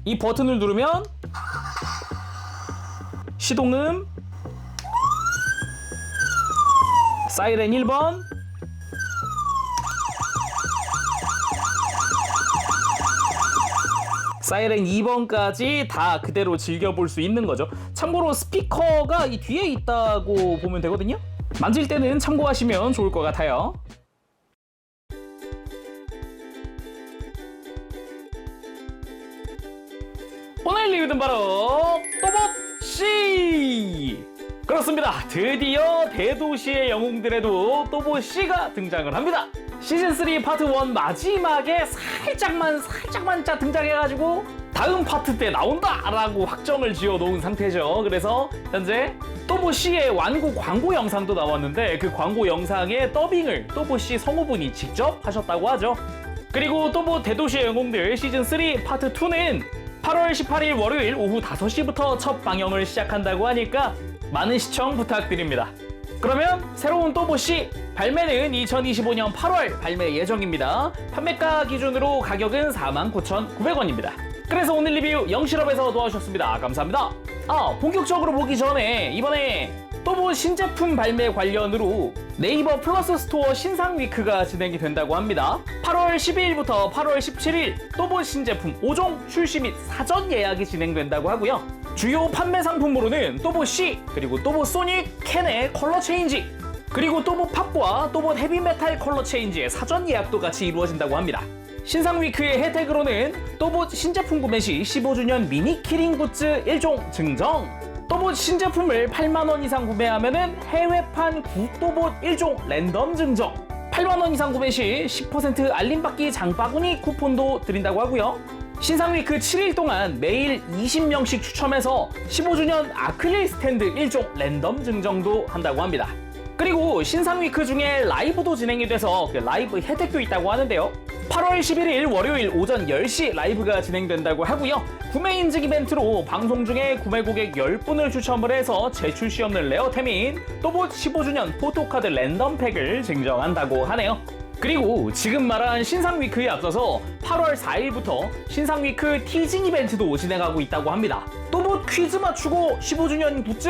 이 버튼을 누르면 시동음, 사이렌 1번, 사이렌 2번까지 다 그대로 즐겨볼 수 있는 거죠. 참고로 스피커가 이 뒤에 있다고 보면 되거든요. 만질 때는 참고하시면 좋을 것 같아요. 오늘 리뷰는 바로 또봇C! 그렇습니다. 드디어 대도시의 영웅들에도 또봇C가 등장을 합니다. 시즌3 파트 1 마지막에 살짝만 등장해가지고 다음 파트 때 나온다! 라고 확정을 지어 놓은 상태죠. 그래서 현재 또봇C의 완구 광고 영상도 나왔는데 그 광고 영상의 더빙을 또봇C 성우분이 직접 하셨다고 하죠. 그리고 또봇 대도시의 영웅들 시즌3 파트 2는 8월 18일 월요일 오후 5시부터 첫 방영을 시작한다고 하니까 많은 시청 부탁드립니다. 그러면 새로운 또봇C 발매는 2025년 8월 발매 예정입니다. 판매가 기준으로 가격은 49,900원입니다. 그래서 오늘 리뷰 영실업에서 도와주셨습니다. 감사합니다. 본격적으로 보기 전에 이번에 또봇 신제품 발매 관련으로 네이버 플러스 스토어 신상 위크가 진행이 된다고 합니다. 8월 12일부터 8월 17일 또봇 신제품 5종 출시 및 사전 예약이 진행된다고 하고요. 주요 판매 상품으로는 또봇C, 그리고 또봇 소닉, 캔의 컬러 체인지, 그리고 또봇 팝과 또봇 헤비메탈 컬러 체인지의 사전 예약도 같이 이루어진다고 합니다. 신상 위크의 혜택으로는 또봇 신제품 구매 시 15주년 미니 키링 굿즈 1종 증정, 또봇 신제품을 8만원 이상 구매하면 해외판 국또봇 1종 랜덤 증정, 8만원 이상 구매 시 10% 알림받기 장바구니 쿠폰도 드린다고 하고요. 신상 위크 7일 동안 매일 20명씩 추첨해서 15주년 아크릴 스탠드 1종 랜덤 증정도 한다고 합니다. 그리고 신상 위크 중에 라이브도 진행이 돼서 그 라이브 혜택도 있다고 하는데요. 8월 11일 월요일 오전 10시 라이브가 진행된다고 하고요. 구매 인증 이벤트로 방송 중에 구매 고객 10분을 추첨을 해서 재출시 없는 레어템인 또봇 15주년 포토카드 랜덤팩을 증정한다고 하네요. 그리고 지금 말한 신상 위크에 앞서서 8월 4일부터 신상 위크 티징 이벤트도 진행하고 있다고 합니다. 또봇 퀴즈 맞추고 15주년 굿즈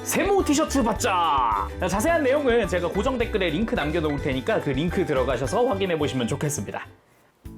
세모 티셔츠 받자! 자세한 내용은 제가 고정 댓글에 링크 남겨놓을 테니까 그 링크 들어가셔서 확인해보시면 좋겠습니다.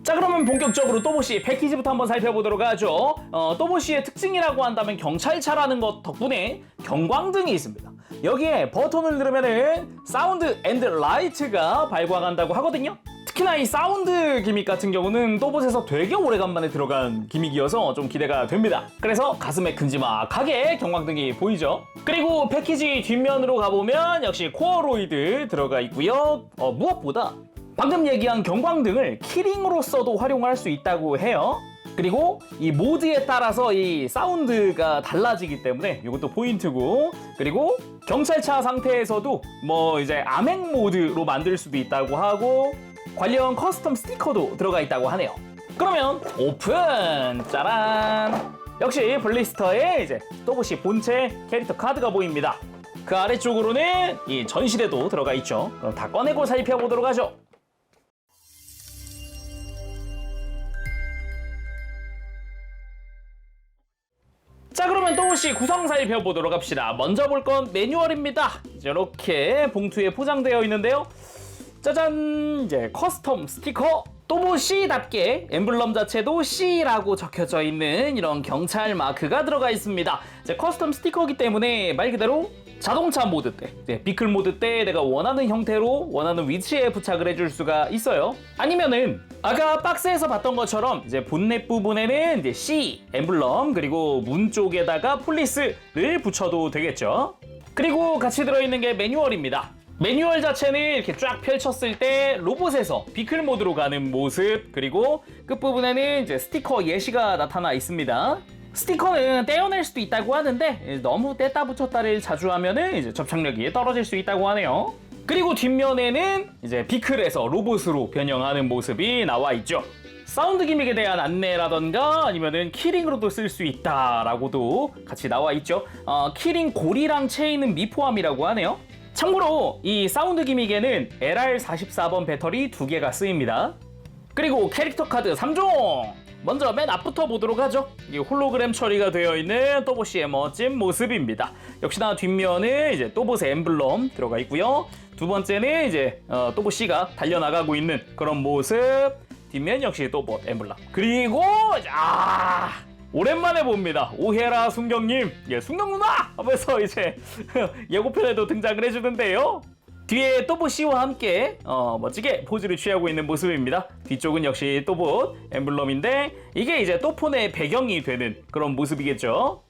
자, 그러면 본격적으로 또봇C 패키지부터 한번 살펴보도록 하죠. 또봇C의 특징이라고 한다면 경찰차라는 것 덕분에 경광등이 있습니다. 여기에 버튼을 누르면은 사운드 앤드 라이트가 발광한다고 하거든요. 특히나 이 사운드 기믹 같은 경우는 또봇에서 되게 오래간만에 들어간 기믹이어서 좀 기대가 됩니다. 그래서 가슴에 큼지막하게 경광등이 보이죠. 그리고 패키지 뒷면으로 가보면 역시 코어로이드 들어가 있고요. 무엇보다 방금 얘기한 경광등을 키링으로서도 활용할 수 있다고 해요. 그리고 이 모드에 따라서 이 사운드가 달라지기 때문에 이것도 포인트고, 그리고 경찰차 상태에서도 뭐 이제 암행 모드로 만들 수도 있다고 하고 관련 커스텀 스티커도 들어가 있다고 하네요. 그러면 오픈! 짜란! 역시 블리스터에 이제 또봇C 본체 캐릭터 카드가 보입니다. 그 아래쪽으로는 이 전시대도 들어가 있죠. 그럼 다 꺼내고 살펴보도록 하죠. 자, 그러면 또봇C 구성 살펴보도록 합시다. 먼저 볼 건 매뉴얼입니다. 이렇게 봉투에 포장되어 있는데요. 짜잔! 이제 커스텀 스티커. 또봇C답게 엠블럼 자체도 C라고 적혀져 있는 이런 경찰 마크가 들어가 있습니다. 이제 커스텀 스티커이기 때문에 말 그대로 자동차 모드 때, 비클 모드 때 내가 원하는 형태로 원하는 위치에 부착을 해줄 수가 있어요. 아니면은 아까 박스에서 봤던 것처럼 이제 본넷 부분에는 이제 C 엠블럼, 그리고 문 쪽에다가 폴리스를 붙여도 되겠죠. 그리고 같이 들어있는 게 매뉴얼입니다. 매뉴얼 자체는 이렇게 쫙 펼쳤을 때 로봇에서 비클 모드로 가는 모습, 그리고 끝부분에는 이제 스티커 예시가 나타나 있습니다. 스티커는 떼어낼 수도 있다고 하는데 너무 뗐다 붙였다를 자주 하면은 이제 접착력이 떨어질 수 있다고 하네요. 그리고 뒷면에는 이제 비클에서 로봇으로 변형하는 모습이 나와 있죠. 사운드 기믹에 대한 안내라던가 아니면은 키링으로도 쓸 수 있다라고도 같이 나와 있죠. 키링 고리랑 체인은 미포함이라고 하네요. 참고로 이 사운드 기믹에는 LR44번 배터리 2개가 쓰입니다. 그리고 캐릭터 카드 3종! 먼저 맨 앞부터 보도록 하죠. 이 홀로그램 처리가 되어 있는 또봇씨의 멋진 모습입니다. 역시나 뒷면은 이제 또봇의 엠블럼 들어가 있고요. 두 번째는 이제 또봇씨가 달려나가고 있는 그런 모습. 뒷면 역시 또봇 엠블럼. 그리고 오랜만에 봅니다. 오헤라 순경님, 예, 순경 누나 하면서 이제 예고편에도 등장을 해주는데요. 뒤에 또봇씨와 함께 멋지게 포즈를 취하고 있는 모습입니다. 뒤쪽은 역시 또봇 엠블럼인데 이게 이제 또폰의 배경이 되는 그런 모습이겠죠.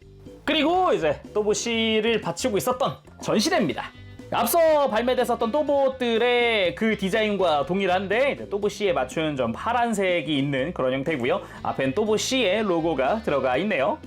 그리고 이제 또봇씨를 받치고 있었던 전시대입니다. 앞서 발매됐었던 또봇들의 그 디자인과 동일한데 이제 또봇씨에 맞춘 좀 파란색이 있는 그런 형태고요. 앞엔 또봇씨의 로고가 들어가 있네요.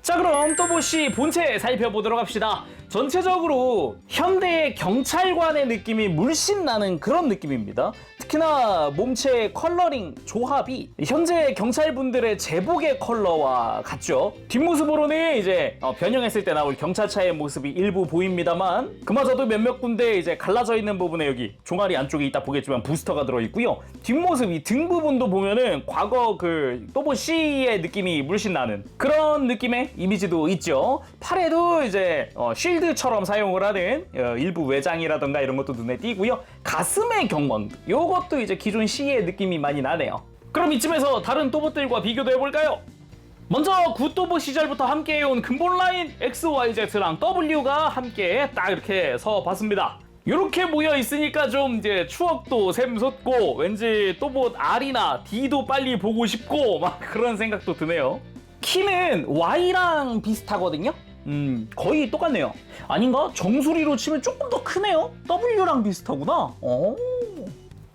자, 그럼 또봇씨 본체 살펴보도록 합시다. 전체적으로 현대의 경찰관의 느낌이 물씬 나는 그런 느낌입니다. 특히나 몸체 컬러링 조합이 현재 경찰분들의 제복의 컬러와 같죠. 뒷모습으로는 이제 변형했을 때 나올 경찰차의 모습이 일부 보입니다만 그마저도 몇몇 군데 이제 갈라져 있는 부분에 여기 종아리 안쪽에 있다 보겠지만 부스터가 들어있고요. 뒷모습 이 등 부분도 보면은 과거 그 또봇C의 느낌이 물씬 나는 그런 느낌의 이미지도 있죠. 팔에도 이제 쉴드처럼 사용을 하는 일부 외장이라던가 이런 것도 눈에 띄고요. 가슴의 경광 요것도 이제 기존 C의 느낌이 많이 나네요. 그럼 이쯤에서 다른 또봇들과 비교도 해볼까요? 먼저 굿또봇 시절부터 함께해온 근본 라인 XYZ랑 W가 함께 딱 이렇게 서봤습니다. 이렇게 모여 있으니까 좀 이제 추억도 샘솟고 왠지 또봇 R이나 D도 빨리 보고 싶고 막 그런 생각도 드네요. 키는 Y랑 비슷하거든요. 거의 똑같네요. 아닌가? 정수리로 치면 조금 더 크네요. W랑 비슷하구나.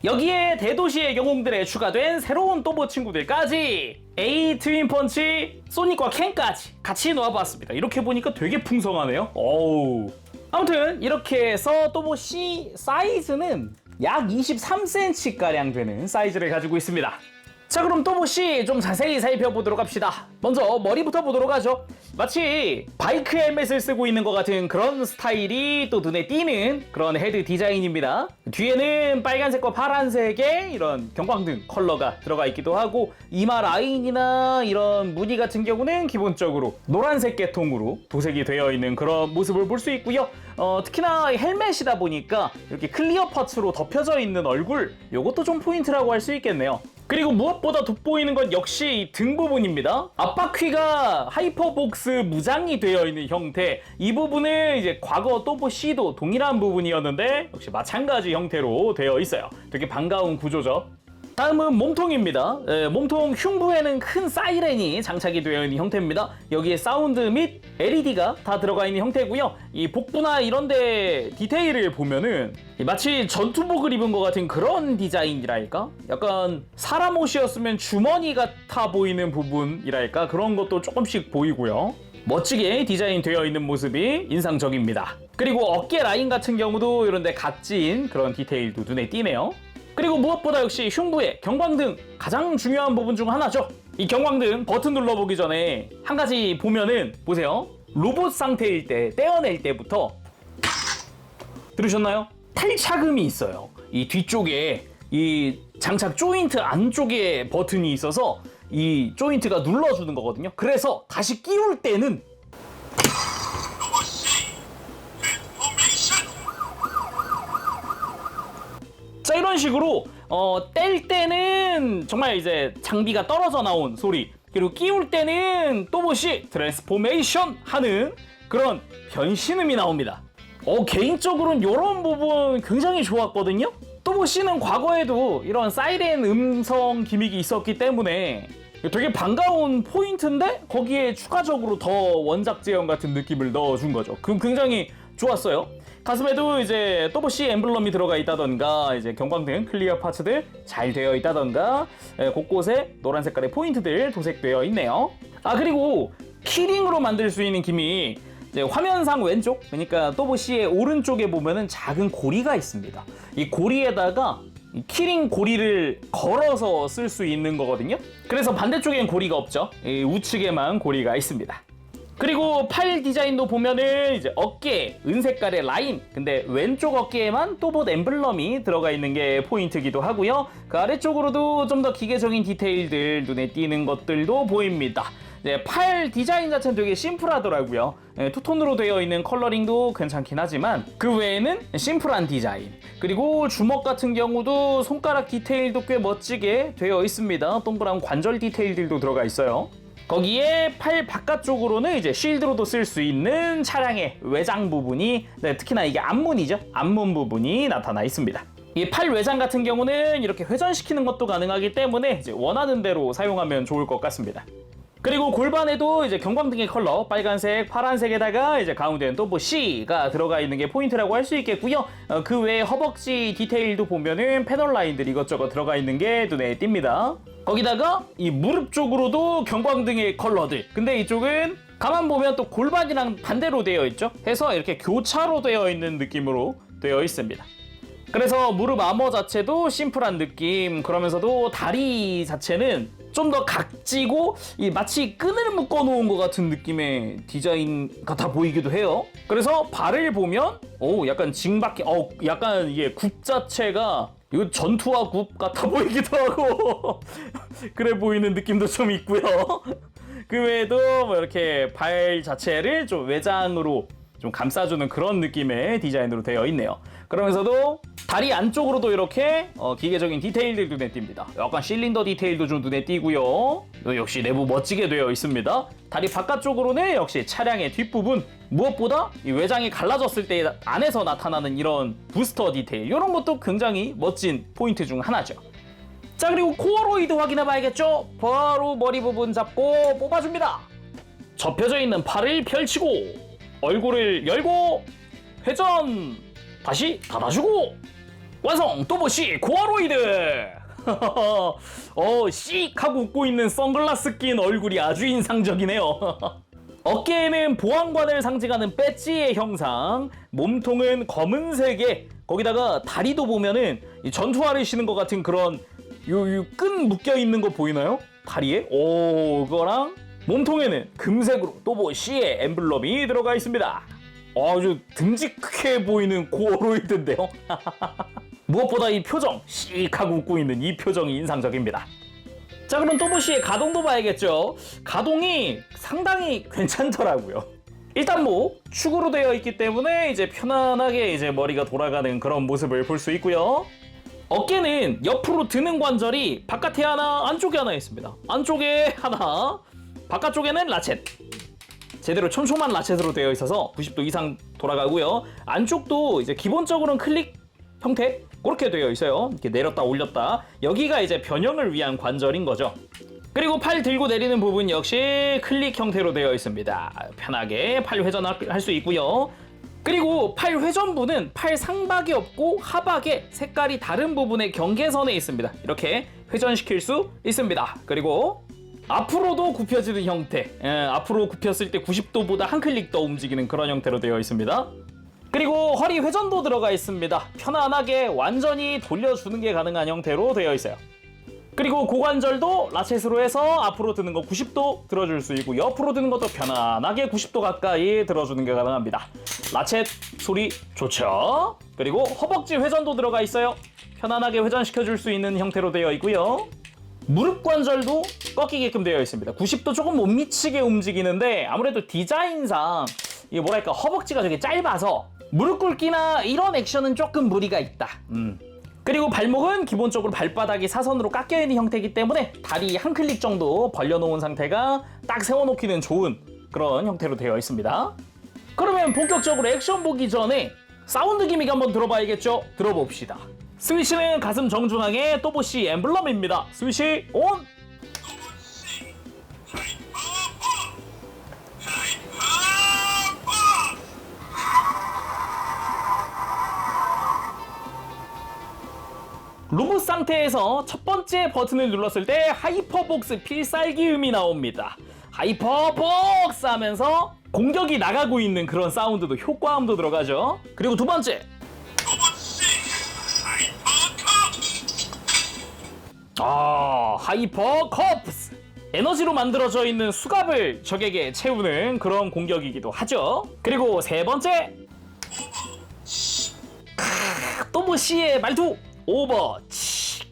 여기에 대도시의 영웅들에 추가된 새로운 또봇 친구들까지 A 트윈펀치, 소닉과 켄까지 같이 놓아봤습니다. 이렇게 보니까 되게 풍성하네요. 아무튼 이렇게 해서 또봇C 사이즈는 약 23cm가량 되는 사이즈를 가지고 있습니다. 자, 그럼 또봇C 좀 자세히 살펴보도록 합시다. 먼저 머리부터 보도록 하죠. 마치 바이크 헬멧을 쓰고 있는 것 같은 그런 스타일이 또 눈에 띄는 그런 헤드 디자인입니다. 뒤에는 빨간색과 파란색의 이런 경광등 컬러가 들어가 있기도 하고 이마 라인이나 이런 무늬 같은 경우는 기본적으로 노란색 계통으로 도색이 되어 있는 그런 모습을 볼 수 있고요. 특히나 헬멧이다 보니까 이렇게 클리어 파츠로 덮여져 있는 얼굴 요것도 좀 포인트라고 할 수 있겠네요. 그리고 무엇보다 돋보이는 건 역시 이 등 부분입니다. 앞바퀴가 하이퍼복스 무장이 되어 있는 형태. 이 부분은 이제 과거 또봇C도 동일한 부분이었는데 역시 마찬가지 형태로 되어 있어요. 되게 반가운 구조죠. 다음은 몸통입니다. 몸통 흉부에는 큰 사이렌이 장착이 되어 있는 형태입니다. 여기에 사운드 및 LED가 다 들어가 있는 형태고요. 이 복부나 이런데 디테일을 보면은 마치 전투복을 입은 것 같은 그런 디자인이랄까? 약간 사람 옷이었으면 주머니 같아 보이는 부분이랄까? 그런 것도 조금씩 보이고요. 멋지게 디자인 되어 있는 모습이 인상적입니다. 그리고 어깨 라인 같은 경우도 이런데 각진 그런 디테일도 눈에 띄네요. 그리고 무엇보다 역시 흉부의 경광등 가장 중요한 부분 중 하나죠. 이 경광등 버튼 눌러보기 전에 한 가지 보면은 보세요. 로봇 상태일 때 떼어낼 때부터 들으셨나요? 탈착음이 있어요. 이 뒤쪽에 이 장착 조인트 안쪽에 버튼이 있어서 이 조인트가 눌러주는 거거든요. 그래서 다시 끼울 때는 자, 이런 식으로 뗄 때는 정말 이제 장비가 떨어져 나온 소리, 그리고 끼울 때는 또봇이 트랜스포메이션 하는 그런 변신음이 나옵니다. 개인적으로는 이런 부분 굉장히 좋았거든요. 또봇C는 과거에도 이런 사이렌 음성 기믹이 있었기 때문에 되게 반가운 포인트인데 거기에 추가적으로 더 원작 재현 같은 느낌을 넣어준 거죠. 그럼 굉장히 좋았어요. 가슴에도 이제 또봇C 엠블럼이 들어가 있다던가 이제 경광등 클리어 파츠들 잘 되어 있다던가 곳곳에 노란 색깔의 포인트들 도색되어 있네요. 그리고 키링으로 만들 수 있는 기믹, 이제 화면상 왼쪽, 그러니까 또봇C의 오른쪽에 보면은 작은 고리가 있습니다. 이 고리에다가 키링 고리를 걸어서 쓸 수 있는 거거든요. 그래서 반대쪽엔 고리가 없죠. 이 우측에만 고리가 있습니다. 그리고 팔 디자인도 보면은 이제 어깨 은색깔의 라인, 근데 왼쪽 어깨에만 또봇 엠블럼이 들어가 있는 게 포인트기도 하고요. 그 아래쪽으로도 좀 더 기계적인 디테일들 눈에 띄는 것들도 보입니다. 네, 팔 디자인 자체는 되게 심플하더라고요. 네, 투톤으로 되어 있는 컬러링도 괜찮긴 하지만 그 외에는 심플한 디자인, 그리고 주먹 같은 경우도 손가락 디테일도 꽤 멋지게 되어 있습니다. 동그란 관절 디테일들도 들어가 있어요. 거기에 팔 바깥쪽으로는 이제 쉴드로도 쓸 수 있는 차량의 외장 부분이, 네, 특히나 이게 앞문이죠. 앞문 부분이 나타나 있습니다. 이 팔 외장 같은 경우는 이렇게 회전시키는 것도 가능하기 때문에 이제 원하는 대로 사용하면 좋을 것 같습니다. 그리고 골반에도 이제 경광등의 컬러 빨간색, 파란색에다가 이제 가운데는 또 뭐 C가 들어가 있는 게 포인트라고 할 수 있겠고요. 그 외에 허벅지 디테일도 보면은 패널 라인들이 이것저것 들어가 있는 게 눈에 띕니다. 거기다가 이 무릎 쪽으로도 경광등의 컬러들. 근데 이쪽은 가만 보면 또 골반이랑 반대로 되어 있죠. 해서 이렇게 교차로 되어 있는 느낌으로 되어 있습니다. 그래서 무릎 아머 자체도 심플한 느낌, 그러면서도 다리 자체는 좀 더 각지고 마치 끈을 묶어 놓은 것 같은 느낌의 디자인 같아 보이기도 해요. 그래서 발을 보면 약간 징박해, 약간 이게 굽 자체가 이거 전투화 굽 같아 보이기도 하고 그래 보이는 느낌도 좀 있고요. 그 외에도 뭐 이렇게 발 자체를 좀 외장으로 좀 감싸주는 그런 느낌의 디자인으로 되어 있네요. 그러면서도 다리 안쪽으로도 이렇게 기계적인 디테일들도 눈에 띕니다. 약간 실린더 디테일도 좀 눈에 띄고요. 역시 내부 멋지게 되어 있습니다. 다리 바깥쪽으로는 역시 차량의 뒷부분, 무엇보다 이 외장이 갈라졌을 때 안에서 나타나는 이런 부스터 디테일, 이런 것도 굉장히 멋진 포인트 중 하나죠. 자, 그리고 코어로이드 확인해 봐야겠죠? 바로 머리 부분 잡고 뽑아줍니다. 접혀져 있는 팔을 펼치고 얼굴을 열고 회전, 다시 닫아주고 완성! 또봇이 코어로이드! 씩 하고 웃고 있는 선글라스 낀 얼굴이 아주 인상적이네요. 어깨에는 보안관을 상징하는 배지의 형상, 몸통은 검은색에, 거기다가 다리도 보면은 전투화를 신은 것 같은 그런 끈 묶여 있는 거 보이나요? 다리에? 그거랑 몸통에는 금색으로 또봇이의 엠블럼이 들어가 있습니다. 아주 듬직해 보이는 코어로이드인데요. 무엇보다 이 표정, 씩 하고 웃고 있는 이 표정이 인상적입니다. 자, 그럼 또봇이의 가동도 봐야겠죠. 가동이 상당히 괜찮더라고요. 일단 뭐 축으로 되어 있기 때문에 이제 편안하게 이제 머리가 돌아가는 그런 모습을 볼 수 있고요. 어깨는 옆으로 드는 관절이 바깥에 하나, 안쪽에 하나 있습니다. 안쪽에 하나, 바깥쪽에는 라쳇. 제대로 촘촘한 라쳇으로 되어 있어서 90도 이상 돌아가고요. 안쪽도 이제 기본적으로는 클릭 형태 그렇게 되어 있어요. 이렇게 내렸다 올렸다. 여기가 이제 변형을 위한 관절인 거죠. 그리고 팔 들고 내리는 부분 역시 클릭 형태로 되어 있습니다. 편하게 팔 회전할 수 있고요. 그리고 팔 회전부는 팔 상박이 없고 하박에 색깔이 다른 부분의 경계선에 있습니다. 이렇게 회전시킬 수 있습니다. 그리고 앞으로도 굽혀지는 형태, 앞으로 굽혔을 때 90도보다 한 클릭 더 움직이는 그런 형태로 되어 있습니다. 그리고 허리 회전도 들어가 있습니다. 편안하게 완전히 돌려주는 게 가능한 형태로 되어 있어요. 그리고 고관절도 라쳇으로 해서 앞으로 드는 거 90도 들어줄 수 있고 옆으로 드는 것도 편안하게 90도 가까이 들어주는 게 가능합니다. 라쳇 소리 좋죠? 그리고 허벅지 회전도 들어가 있어요. 편안하게 회전시켜줄 수 있는 형태로 되어 있고요. 무릎 관절도 꺾이게끔 되어 있습니다. 90도 조금 못 미치게 움직이는데 아무래도 디자인상 이게 뭐랄까 허벅지가 되게 짧아서 무릎 꿇기나 이런 액션은 조금 무리가 있다. 그리고 발목은 기본적으로 발바닥이 사선으로 깎여 있는 형태이기 때문에 다리 한 클릭 정도 벌려놓은 상태가 딱 세워놓기는 좋은 그런 형태로 되어 있습니다. 그러면 본격적으로 액션 보기 전에 사운드 기믹 한번 들어봐야겠죠? 들어봅시다. 스위치는 가슴 정중앙에 또봇이 엠블럼입니다. 스위치 온! 로봇 상태에서 첫 번째 버튼을 눌렀을 때 하이퍼복스 필살기 음이 나옵니다. 하이퍼복스 하면서 공격이 나가고 있는 그런 사운드도 효과음도 들어가죠. 그리고 두 번째 하이퍼 컵스. 에너지로 만들어져 있는 수갑을 적에게 채우는 그런 공격이기도 하죠. 그리고 세 번째, 또보씨의 말투 오버치.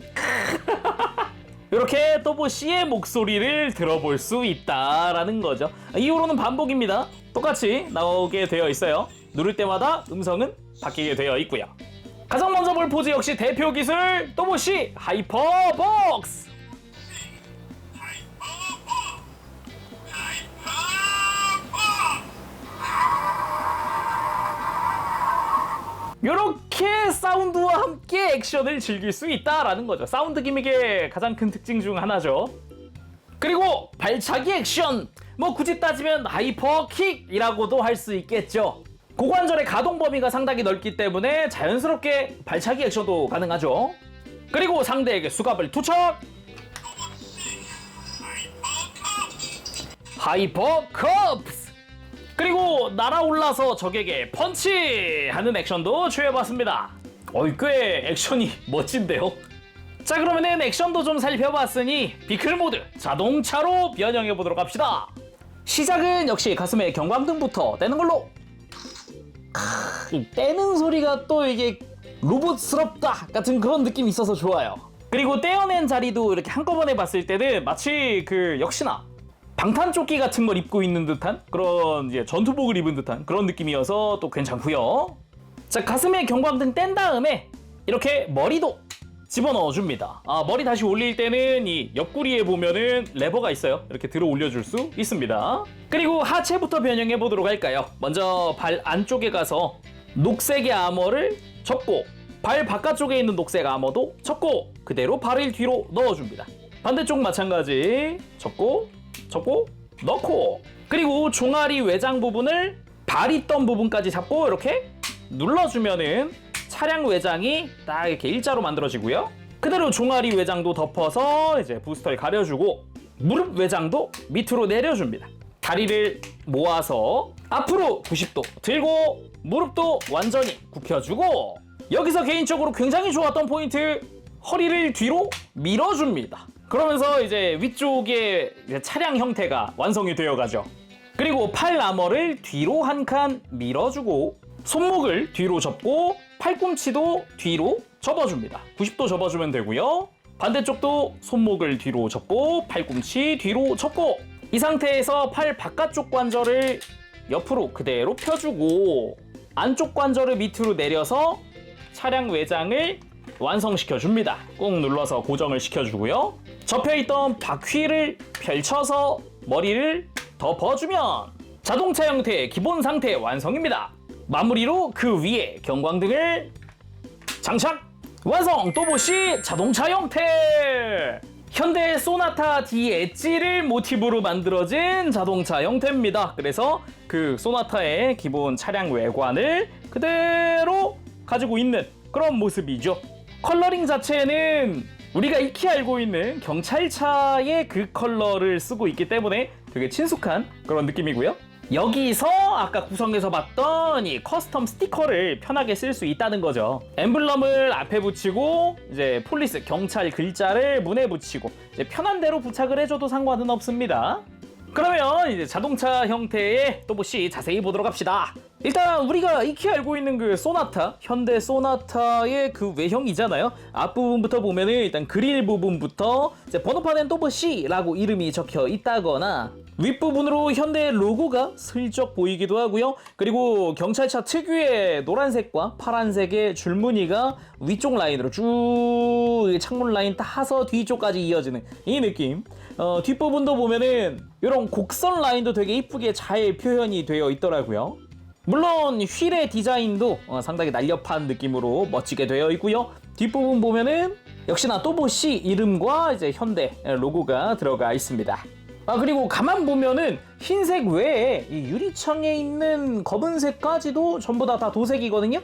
이렇게 또보씨의 목소리를 들어볼 수 있다라는 거죠. 이후로는 반복입니다. 똑같이 나오게 되어 있어요. 누를 때마다 음성은 바뀌게 되어 있고요. 가장 먼저 볼 포즈 역시 대표 기술 또보씨 하이퍼복스. 이렇게 사운드와 함께 액션을 즐길 수 있다라는 거죠. 사운드 기믹의 가장 큰 특징 중 하나죠. 그리고 발차기 액션, 뭐 굳이 따지면 하이퍼킥이라고도 할 수 있겠죠. 고관절의 가동 범위가 상당히 넓기 때문에 자연스럽게 발차기 액션도 가능하죠. 그리고 상대에게 수갑을 투척, 하이퍼컵스. 그리고 날아올라서 적에게 펀치하는 액션도 취해봤습니다. 꽤 액션이 멋진데요. 자, 그러면은 액션도 좀 살펴봤으니 비클 모드 자동차로 변형해보도록 합시다. 시작은 역시 가슴에 경광등부터 떼는 걸로. 이 떼는 소리가 또 이게 로봇스럽다 같은 그런 느낌이 있어서 좋아요. 그리고 떼어낸 자리도 이렇게 한꺼번에 봤을 때는 마치 역시나 방탄조끼 같은 걸 입고 있는 듯한 그런 이제 전투복을 입은 듯한 그런 느낌이어서 또 괜찮고요. 자, 가슴에 경광등 뗀 다음에 이렇게 머리도 집어넣어 줍니다. 머리 다시 올릴 때는 이 옆구리에 보면은 레버가 있어요. 이렇게 들어 올려줄 수 있습니다. 그리고 하체부터 변형해 보도록 할까요? 먼저 발 안쪽에 가서 녹색의 아머를 접고 발 바깥쪽에 있는 녹색 아머도 접고 그대로 발을 뒤로 넣어줍니다. 반대쪽 마찬가지 접고 넣고, 그리고 종아리 외장 부분을 발 있던 부분까지 잡고 이렇게 눌러주면은 차량 외장이 딱 이렇게 일자로 만들어지고요. 그대로 종아리 외장도 덮어서 이제 부스터에 가려주고 무릎 외장도 밑으로 내려줍니다. 다리를 모아서 앞으로 90도 들고 무릎도 완전히 굽혀주고, 여기서 개인적으로 굉장히 좋았던 포인트, 허리를 뒤로 밀어줍니다. 그러면서 이제 위쪽에 차량 형태가 완성이 되어가죠. 그리고 팔 나머를 뒤로 한 칸 밀어주고 손목을 뒤로 접고 팔꿈치도 뒤로 접어줍니다. 90도 접어주면 되고요. 반대쪽도 손목을 뒤로 접고 팔꿈치 뒤로 접고, 이 상태에서 팔 바깥쪽 관절을 옆으로 그대로 펴주고 안쪽 관절을 밑으로 내려서 차량 외장을 완성시켜줍니다. 꾹 눌러서 고정을 시켜주고요. 접혀있던 바퀴를 펼쳐서 머리를 덮어주면 자동차 형태의 기본 상태 완성입니다. 마무리로 그 위에 경광등을 장착! 완성! 또보씨 자동차 형태! 현대 소나타 D 엣지를 모티브로 만들어진 자동차 형태입니다. 그래서 그 소나타의 기본 차량 외관을 그대로 가지고 있는 그런 모습이죠. 컬러링 자체는 우리가 익히 알고 있는 경찰차의 그 컬러를 쓰고 있기 때문에 되게 친숙한 그런 느낌이고요. 여기서 아까 구성에서 봤던 이 커스텀 스티커를 편하게 쓸 수 있다는 거죠. 엠블럼을 앞에 붙이고 이제 폴리스 경찰 글자를 문에 붙이고 이제 편한 대로 부착을 해줘도 상관은 없습니다. 그러면 이제 자동차 형태의 또보씨 자세히 보도록 합시다. 일단 우리가 익히 알고 있는 그 소나타, 현대 소나타의 그 외형이잖아요. 앞부분부터 보면은 일단 그릴 부분부터 이제 번호판엔 또보씨라고 이름이 적혀 있다거나 윗부분으로 현대 로고가 슬쩍 보이기도 하고요. 그리고 경찰차 특유의 노란색과 파란색의 줄무늬가 위쪽 라인으로 쭉 창문 라인 따서 뒤쪽까지 이어지는 이 느낌. 뒷부분도 보면은 이런 곡선 라인도 되게 이쁘게 잘 표현이 되어 있더라고요. 물론 휠의 디자인도 상당히 날렵한 느낌으로 멋지게 되어 있고요. 뒷부분 보면은 역시나 또보씨 이름과 이제 현대 로고가 들어가 있습니다. 그리고 가만 보면은 흰색 외에 이 유리창에 있는 검은색까지도 전부 다 도색이거든요.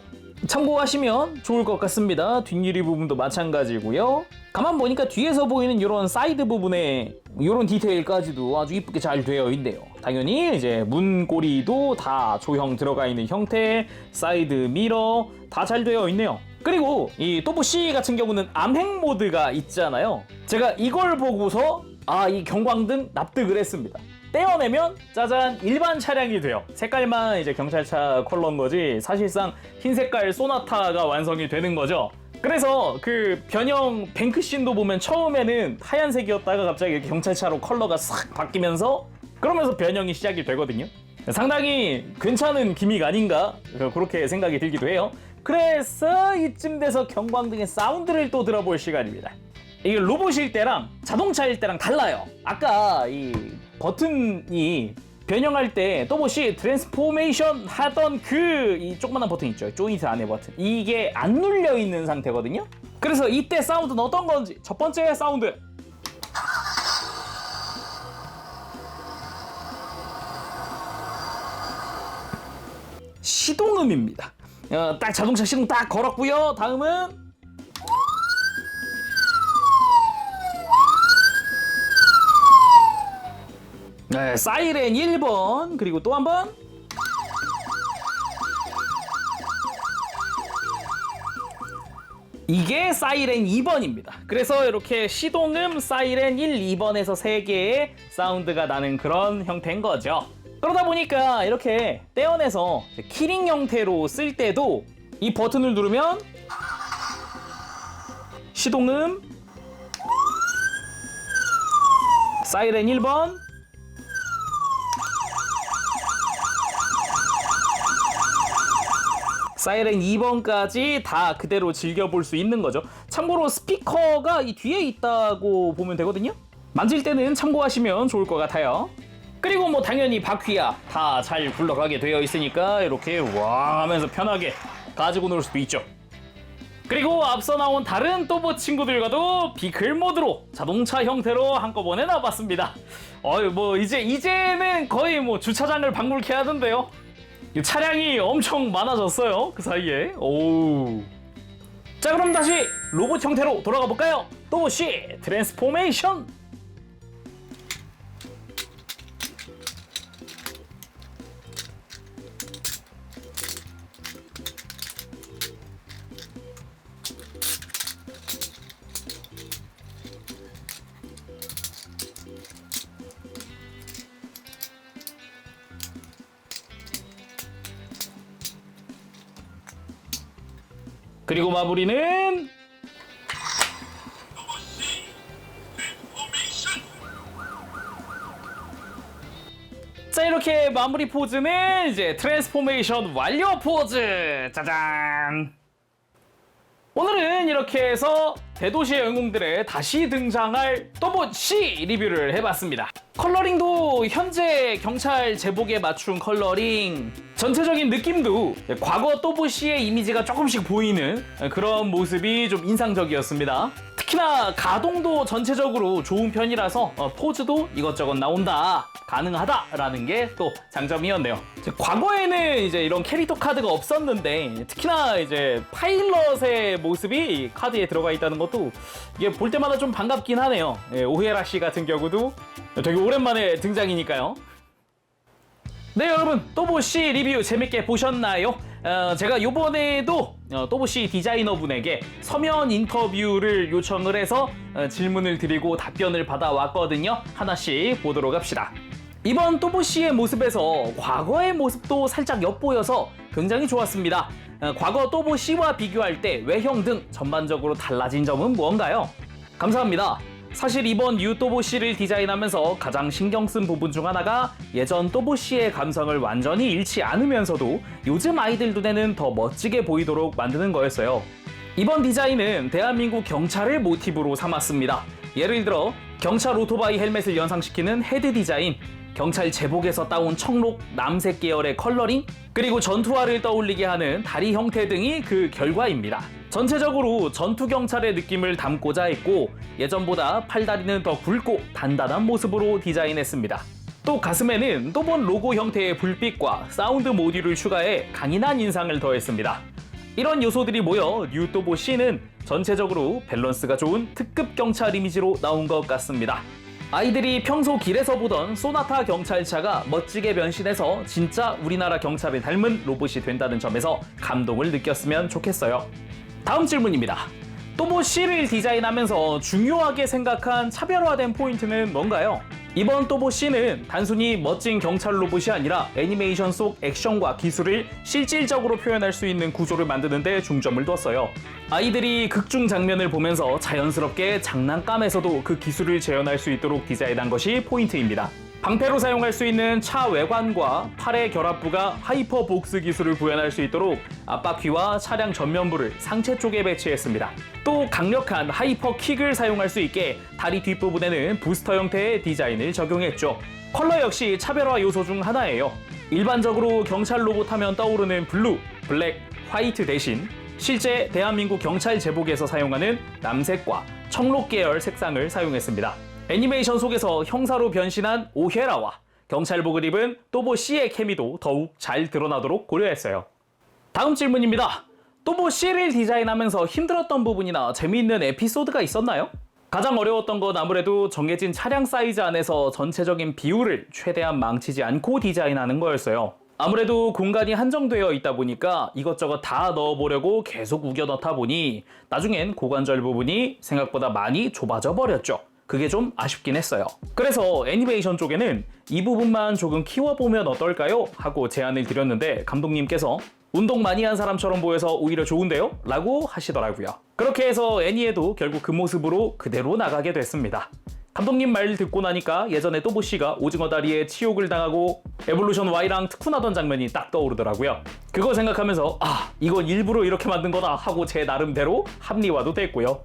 참고하시면 좋을 것 같습니다. 뒷유리 부분도 마찬가지고요. 가만 보니까 뒤에서 보이는 이런 사이드 부분에 이런 디테일까지도 아주 이쁘게 잘 되어 있네요. 당연히 이제 문고리도 다 조형 들어가 있는 형태, 사이드 미러 다 잘 되어 있네요. 그리고 이 또보씨 같은 경우는 암행 모드가 있잖아요. 제가 이걸 보고서 이 경광등 납득을 했습니다. 떼어내면 짜잔 일반 차량이 돼요. 색깔만 이제 경찰차 컬러인 거지 사실상 흰 색깔 소나타가 완성이 되는 거죠. 그래서 그 변형 뱅크씬도 보면 처음에는 하얀색이었다가 갑자기 이렇게 경찰차로 컬러가 싹 바뀌면서 그러면서 변형이 시작이 되거든요. 상당히 괜찮은 기믹 아닌가 그렇게 생각이 들기도 해요. 그래서 이쯤 돼서 경광등의 사운드를 또 들어볼 시간입니다. 이게 로봇일 때랑 자동차일 때랑 달라요. 아까 이 버튼이 변형할 때 또봇이 트랜스포메이션 하던 이 조그만한 버튼 있죠. 조인트 안에 버튼. 이게 안 눌려 있는 상태거든요. 그래서 이때 사운드는 어떤 건지 첫 번째 사운드. 시동음입니다. 딱 자동차 시동 딱 걸었고요. 다음은 네, 사이렌 1번 그리고 또 한 번 이게 사이렌 2번입니다. 그래서 이렇게 시동음 사이렌 1, 2번에서 3개의 사운드가 나는 그런 형태인 거죠. 그러다 보니까 이렇게 떼어내서 키링 형태로 쓸 때도 이 버튼을 누르면 시동음 사이렌 1번 사이렌 2번까지 다 그대로 즐겨볼 수 있는 거죠. 참고로 스피커가 이 뒤에 있다고 보면 되거든요. 만질 때는 참고하시면 좋을 것 같아요. 그리고 뭐 당연히 바퀴야 다 잘 굴러가게 되어 있으니까 이렇게 왕 하면서 편하게 가지고 놀 수도 있죠. 그리고 앞서 나온 다른 또봇 친구들과도 비클 모드로 자동차 형태로 한꺼번에 나와봤습니다. 뭐 이제는 거의 뭐 주차장을 방불케 하던데요. 차량이 엄청 많아졌어요. 그 사이에. 오우. 자, 그럼 다시 로봇 형태로 돌아가 볼까요? 또봇이 트랜스포메이션. 그리고 마무리는 자, 이렇게 마무리 포즈는 이제 트랜스포메이션 완료 포즈. 짜잔. 오늘은 이렇게 해서 대도시의 영웅들에 다시 등장할 또봇 C 리뷰를 해봤습니다. 컬러링도 현재 경찰 제복에 맞춘 컬러링, 전체적인 느낌도 과거 또봇 C의 이미지가 조금씩 보이는 그런 모습이 좀 인상적이었습니다. 특히나 가동도 전체적으로 좋은 편이라서 포즈도 이것저것 나온다, 가능하다라는 게 또 장점이었네요. 과거에는 이제 이런 캐릭터 카드가 없었는데 특히나 이제 파일럿의 모습이 카드에 들어가 있다는 것도 이게 볼 때마다 좀 반갑긴 하네요. 오헤라 씨 같은 경우도 되게 오랜만에 등장이니까요. 네, 여러분 또봇 C 리뷰 재밌게 보셨나요? 제가 요번에도 또봇 C 디자이너분에게 서면 인터뷰를 요청을 해서 질문을 드리고 답변을 받아왔거든요. 하나씩 보도록 합시다. 이번 또봇 C의 모습에서 과거의 모습도 살짝 엿보여서 굉장히 좋았습니다. 과거 또봇 C와 비교할 때 외형 등 전반적으로 달라진 점은 무언가요? 감사합니다. 사실 이번 뉴 또봇 C를 디자인하면서 가장 신경 쓴 부분 중 하나가 예전 또봇 C의 감성을 완전히 잃지 않으면서도 요즘 아이들 눈에는 더 멋지게 보이도록 만드는 거였어요. 이번 디자인은 대한민국 경찰을 모티브로 삼았습니다. 예를 들어 경찰 오토바이 헬멧을 연상시키는 헤드 디자인, 경찰 제복에서 따온 청록, 남색 계열의 컬러링, 그리고 전투화를 떠올리게 하는 다리 형태 등이 그 결과입니다. 전체적으로 전투 경찰의 느낌을 담고자 했고 예전보다 팔다리는 더 굵고 단단한 모습으로 디자인했습니다. 또 가슴에는 또봇 로고 형태의 불빛과 사운드 모듈을 추가해 강인한 인상을 더했습니다. 이런 요소들이 모여 뉴 또봇 C는 전체적으로 밸런스가 좋은 특급 경찰 이미지로 나온 것 같습니다. 아이들이 평소 길에서 보던 소나타 경찰차가 멋지게 변신해서 진짜 우리나라 경찰을 닮은 로봇이 된다는 점에서 감동을 느꼈으면 좋겠어요. 다음 질문입니다. 또봇 C를 디자인하면서 중요하게 생각한 차별화된 포인트는 뭔가요? 이번 또봇 C는 단순히 멋진 경찰 로봇이 아니라 애니메이션 속 액션과 기술을 실질적으로 표현할 수 있는 구조를 만드는 데 중점을 뒀어요. 아이들이 극중 장면을 보면서 자연스럽게 장난감에서도 그 기술을 재현할 수 있도록 디자인한 것이 포인트입니다. 방패로 사용할 수 있는 차 외관과 팔의 결합부가 하이퍼 복스 기술을 구현할 수 있도록 앞바퀴와 차량 전면부를 상체 쪽에 배치했습니다. 또 강력한 하이퍼 킥을 사용할 수 있게 다리 뒷부분에는 부스터 형태의 디자인을 적용했죠. 컬러 역시 차별화 요소 중 하나예요. 일반적으로 경찰 로봇 하면 떠오르는 블루, 블랙, 화이트 대신 실제 대한민국 경찰 제복에서 사용하는 남색과 청록 계열 색상을 사용했습니다. 애니메이션 속에서 형사로 변신한 오헤라와 경찰복을 입은 또봇 C의 케미도 더욱 잘 드러나도록 고려했어요. 다음 질문입니다. 또봇 C를 디자인하면서 힘들었던 부분이나 재미있는 에피소드가 있었나요? 가장 어려웠던 건 아무래도 정해진 차량 사이즈 안에서 전체적인 비율을 최대한 망치지 않고 디자인하는 거였어요. 아무래도 공간이 한정되어 있다 보니까 이것저것 다 넣어보려고 계속 우겨 넣다 보니 나중엔 고관절 부분이 생각보다 많이 좁아져 버렸죠. 그게 좀 아쉽긴 했어요. 그래서 애니메이션 쪽에는 이 부분만 조금 키워보면 어떨까요? 하고 제안을 드렸는데 감독님께서 운동 많이 한 사람처럼 보여서 오히려 좋은데요? 라고 하시더라고요. 그렇게 해서 애니에도 결국 그 모습으로 그대로 나가게 됐습니다. 감독님 말 듣고 나니까 예전에 또봇 C가 오징어 다리에 치욕을 당하고 에볼루션 Y랑 특훈하던 장면이 딱 떠오르더라고요. 그거 생각하면서 이건 일부러 이렇게 만든 거다 하고 제 나름대로 합리화도 됐고요.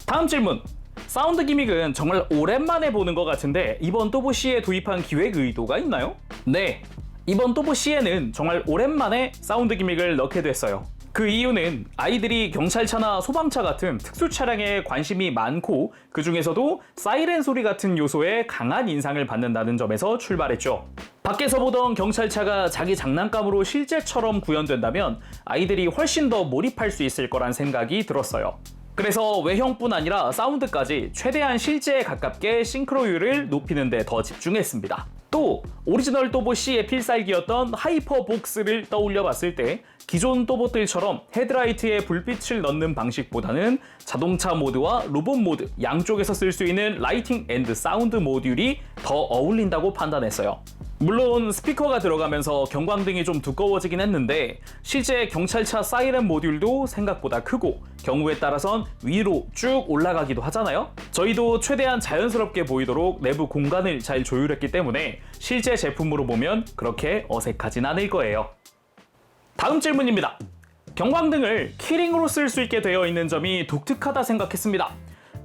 다음 질문. 사운드 기믹은 정말 오랜만에 보는 것 같은데 이번 또봇 C에 도입한 기획 의도가 있나요? 네, 이번 또봇 C에는 정말 오랜만에 사운드 기믹을 넣게 됐어요. 그 이유는 아이들이 경찰차나 소방차 같은 특수 차량에 관심이 많고 그 중에서도 사이렌 소리 같은 요소에 강한 인상을 받는다는 점에서 출발했죠. 밖에서 보던 경찰차가 자기 장난감으로 실제처럼 구현된다면 아이들이 훨씬 더 몰입할 수 있을 거란 생각이 들었어요. 그래서 외형뿐 아니라 사운드까지 최대한 실제에 가깝게 싱크로율을 높이는 데 더 집중했습니다. 또 오리지널 또봇 C의 필살기였던 하이퍼 복스를 떠올려 봤을 때 기존 또봇들처럼 헤드라이트에 불빛을 넣는 방식보다는 자동차 모드와 로봇 모드 양쪽에서 쓸 수 있는 라이팅 앤드 사운드 모듈이 더 어울린다고 판단했어요. 물론 스피커가 들어가면서 경광등이 좀 두꺼워지긴 했는데 실제 경찰차 사이렌 모듈도 생각보다 크고 경우에 따라선 위로 쭉 올라가기도 하잖아요. 저희도 최대한 자연스럽게 보이도록 내부 공간을 잘 조율했기 때문에 실제 제품으로 보면 그렇게 어색하진 않을 거예요. 다음 질문입니다. 경광등을 키링으로 쓸 수 있게 되어 있는 점이 독특하다 생각했습니다.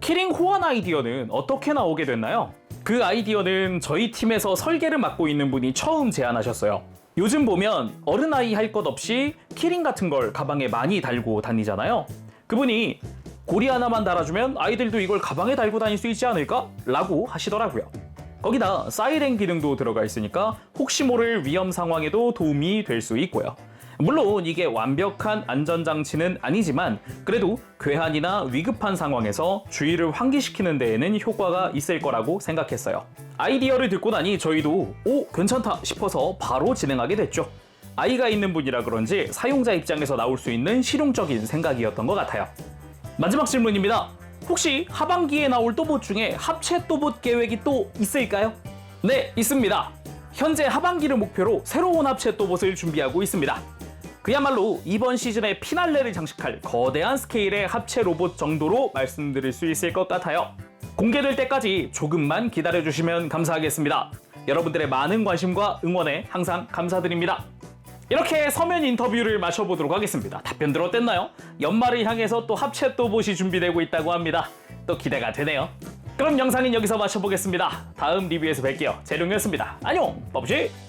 키링 호환 아이디어는 어떻게 나오게 됐나요? 그 아이디어는 저희 팀에서 설계를 맡고 있는 분이 처음 제안하셨어요. 요즘 보면 어른아이 할 것 없이 키링 같은 걸 가방에 많이 달고 다니잖아요. 그분이 고리 하나만 달아주면 아이들도 이걸 가방에 달고 다닐 수 있지 않을까? 라고 하시더라고요. 거기다 사이렌 기능도 들어가 있으니까 혹시 모를 위험 상황에도 도움이 될 수 있고요. 물론 이게 완벽한 안전장치는 아니지만 그래도 괴한이나 위급한 상황에서 주의를 환기시키는 데에는 효과가 있을 거라고 생각했어요. 아이디어를 듣고 나니 저희도 괜찮다 싶어서 바로 진행하게 됐죠. 아이가 있는 분이라 그런지 사용자 입장에서 나올 수 있는 실용적인 생각이었던 것 같아요. 마지막 질문입니다. 혹시 하반기에 나올 또봇 중에 합체 또봇 계획이 또 있을까요? 네, 있습니다. 현재 하반기를 목표로 새로운 합체 또봇을 준비하고 있습니다. 그야말로 이번 시즌의 피날레를 장식할 거대한 스케일의 합체 로봇 정도로 말씀드릴 수 있을 것 같아요. 공개될 때까지 조금만 기다려주시면 감사하겠습니다. 여러분들의 많은 관심과 응원에 항상 감사드립니다. 이렇게 서면 인터뷰를 마쳐보도록 하겠습니다. 답변들 어땠나요? 연말을 향해서 또 합체 또봇이 준비되고 있다고 합니다. 또 기대가 되네요. 그럼 영상은 여기서 마쳐보겠습니다. 다음 리뷰에서 뵐게요. 재룡이었습니다. 안녕, 버브씨!